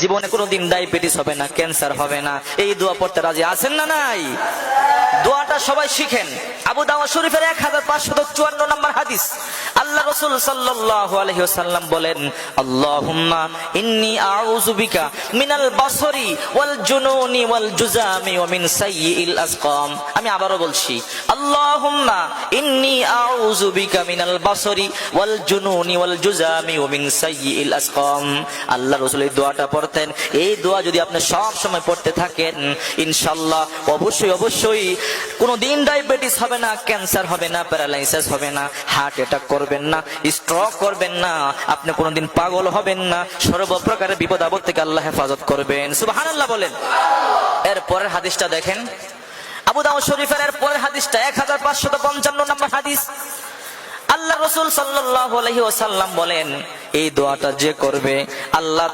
জীবনে কোনোদিন ডায়াবেটিস হবে না, ক্যান্সার হবে না। এই দোয়া পড়তে রাজি আছেন না নাই? দোয়াটা সবাই শিখেন। আবু দাউদ শরীফের 1554 নম্বর হাদিস, আল্লাহ রাসূল সাল্লাল্লাহু আলাইহি ওয়াসাল্লাম বলেন, আল্লাহুম্মা ইন্নী আউযু বিকা মিনাল বাসরি ওয়াল জুনুনি ওয়াল জুজামি ওয়া মিন সাইয়্যিল আসকাম। আমি আবারও বলছি, আল্লাহুম্মা ইন্নী আউযু বিকা মিনাল বাসরি ওয়াল জুনুনি ওয়াল জুজামি ওয়া মিন সাইয়্যিল আসকাম। আল্লাহ রাসূল এই দোয়াটা পড়তেন। এই দোয়া যদি আপনি সব সময় পড়তে থাকেন, ইনশাআল্লাহ অবশ্যই কোনোদিন ডায়াবেটিস হবে না, ক্যান্সার হবে না, প্যারালাইসিস হবে না, হার্ট অ্যাটাক করবেন না, স্ট্রোক করবেন না, আপনি কোনোদিন পাগল হবেন না। সর্বপ্রকারের বিপদ আপদ থেকে আল্লাহ হেফাজত করবেন। সুবহানাল্লাহ বলেন। এর পরের হাদিসটা দেখেন, আবু দাউদ শরীফের এর পরের হাদিসটা 1555 নম্বর হাদিস। আল্লাহ রাসূল সাল্লাল্লাহু আলাইহি ওয়াসাল্লাম বলেন, এই দোয়াটা যে করবে আল্লাহ